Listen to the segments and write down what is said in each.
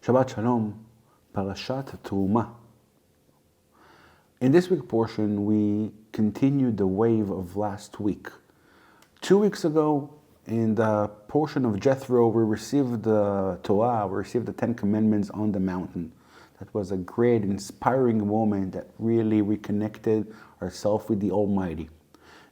Shabbat Shalom, Portion Trumah. In this week's portion, we continue the wave of last week. 2 weeks ago, in the portion of Jethro, we received the Torah, we received the 10 Commandments on the mountain. That was a great, inspiring moment that really reconnected ourselves with the Almighty.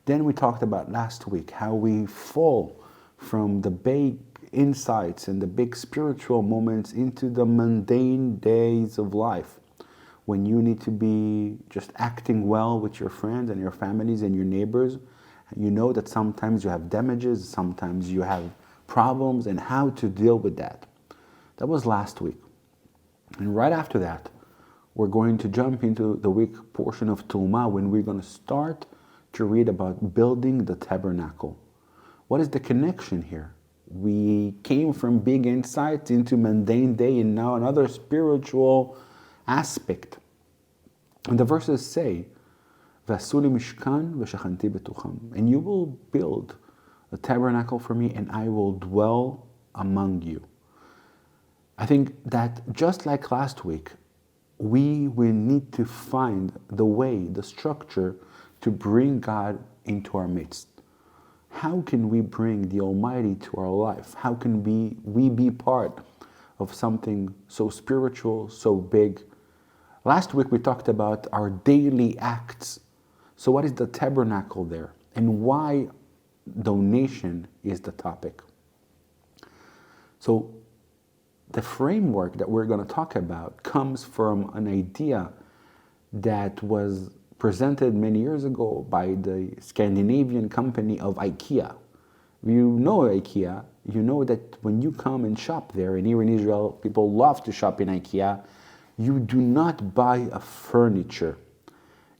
Then we talked about last week how we fall from the big insights and the big spiritual moments into the mundane days of life, when you need to be just acting well with your friends and your families and your neighbors. You know that sometimes you have damages, sometimes you have problems, and how to deal with that. That was last week. And right after that, we're going to jump into the week portion of Trumah, when we're going to start to read about building the tabernacle. What is the connection here? We came from big insights into mundane day, and now another spiritual aspect. And the verses say, "V'asu li mishkan v'shachanti betucham," and you will build a tabernacle for me, and I will dwell among you. I think that just like last week, we will need to find the way, the structure to bring God into our midst. How can we bring the Almighty to our life? How can we be part of something so spiritual, so big? Last week we talked about our daily acts. So what is the tabernacle there? And why donation is the topic? So the framework that we're going to talk about comes from an idea that was presented many years ago by the Scandinavian company of Ikea. You know Ikea, you know that when you come and shop there, and here in Israel, people love to shop in Ikea, you do not buy a furniture.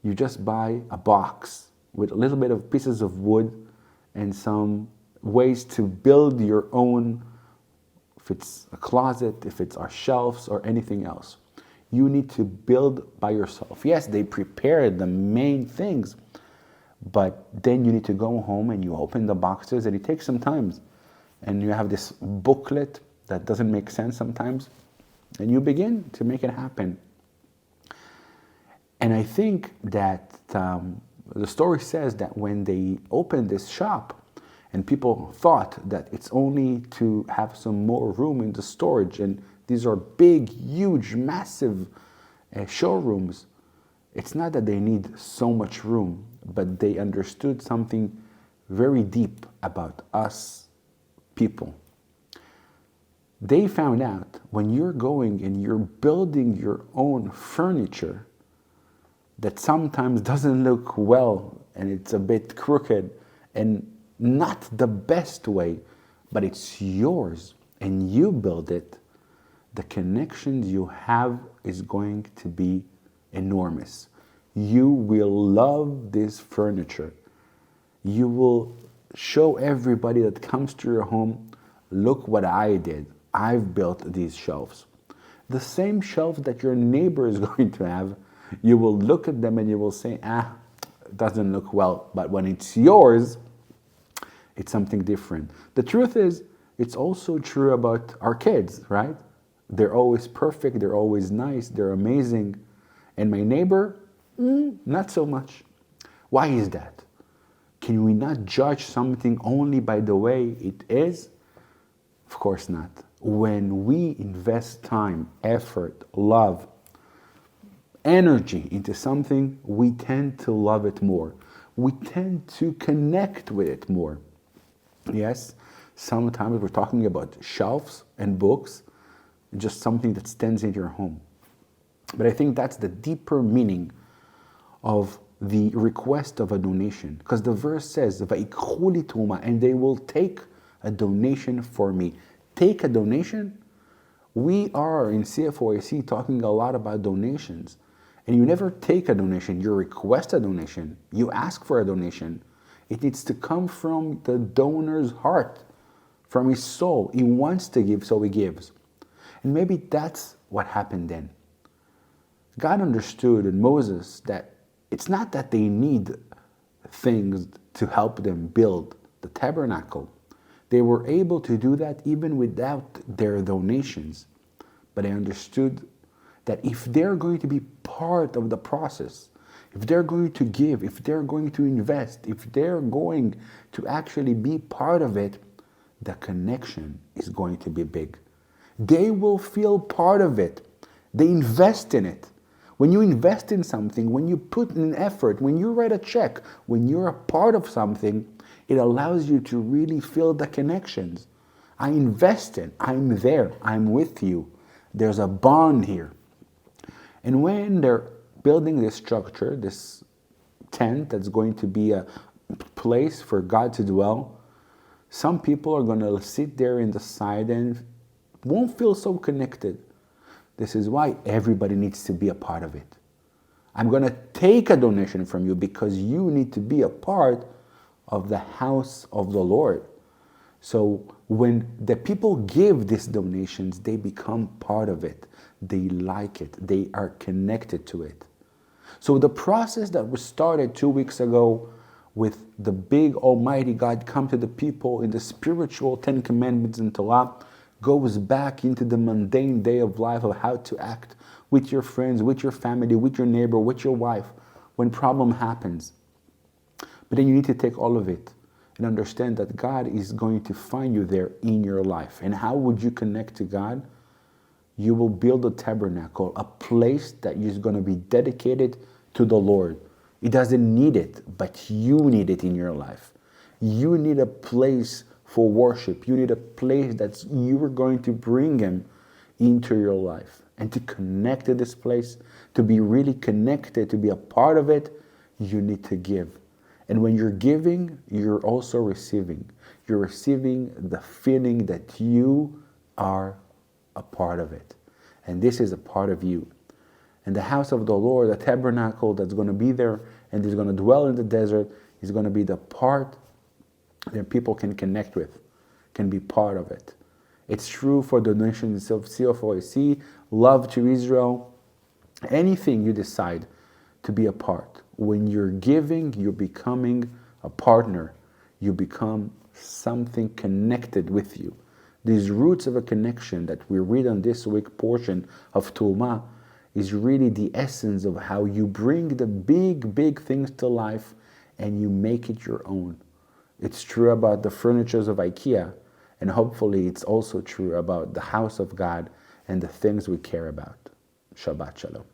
You just buy a box with a little bit of pieces of wood and some ways to build your own, if it's a closet, if it's our shelves or anything else. You need to build by yourself. Yes, they prepare the main things, but then you need to go home and you open the boxes, and it takes some time. And you have this booklet that doesn't make sense sometimes, and you begin to make it happen. And I think that the story says that when they opened this shop, and people thought that it's only to have some more room in the storage, and these are big, huge, massive showrooms. It's not that they need so much room, but they understood something very deep about us people. They found out when you're going and you're building your own furniture that sometimes doesn't look well, and it's a bit crooked and not the best way, but it's yours and you build it, the connections you have is going to be enormous. You will love this furniture. You will show everybody that comes to your home, look what I did. I've built these shelves. The same shelves that your neighbor is going to have, you will look at them and you will say, it doesn't look well. But when it's yours, it's something different. The truth is, it's also true about our kids, right? They're always perfect, they're always nice, they're amazing. And my neighbor, not so much. Why is that? Can we not judge something only by the way it is? Of course not. When we invest time, effort, love, energy into something, we tend to love it more. We tend to connect with it more. Yes, sometimes we're talking about shelves and books, just something that stands in your home. But I think that's the deeper meaning of the request of a donation. Because the verse says, "Va'ikhu li truma," and they will take a donation for me. Take a donation? We are in CFOIC talking a lot about donations. And you never take a donation, you request a donation, you ask for a donation. It needs to come from the donor's heart, from his soul. He wants to give, so he gives. And maybe that's what happened then. God understood in Moses that it's not that they need things to help them build the tabernacle. They were able to do that even without their donations. but I understood that if they're going to be part of the process, if they're going to give, if they're going to invest, if they're going to actually be part of it, the connection is going to be big. They will feel part of it. They invest in it. When you invest in something, when you put in effort, when you write a check, when you're a part of something, it allows you to really feel the connections. I invested. I'm there. I'm with you. There's a bond here. And when they're building this structure, this tent that's going to be a place for God to dwell, some people are going to sit there in the side and won't feel so connected. This is why everybody needs to be a part of it. I'm going to take a donation from you because you need to be a part of the house of the Lord. So when the people give these donations, they become part of it. They like it. They are connected to it. So the process that was started 2 weeks ago with the big Almighty God come to the people in the spiritual 10 Commandments and Torah goes back into the mundane day of life of how to act with your friends, with your family, with your neighbor, with your wife when problem happens. But then you need to take all of it and understand that God is going to find you there in your life. And how would you connect to God? You will build a tabernacle, a place that is going to be dedicated to the Lord. He doesn't need it, but you need it in your life. You need a place for worship. You need a place that you are going to bring Him into your life. And to connect to this place, to be really connected, to be a part of it, you need to give. And when you're giving, you're also receiving. You're receiving the feeling that you are a part of it. And this is a part of you. And the house of the Lord, the tabernacle that's going to be there and is going to dwell in the desert, is going to be the part that people can connect with, can be part of it. It's true for the nations of CFOIC, love to Israel, anything you decide to be a part. When you're giving, you're becoming a partner. You become something connected with you. These roots of a connection that we read on this week portion of Trumah is really the essence of how you bring the big things to life and you make it your own. It's true about the furnitures of Ikea, and hopefully it's also true about the house of God and the things we care about. Shabbat Shalom.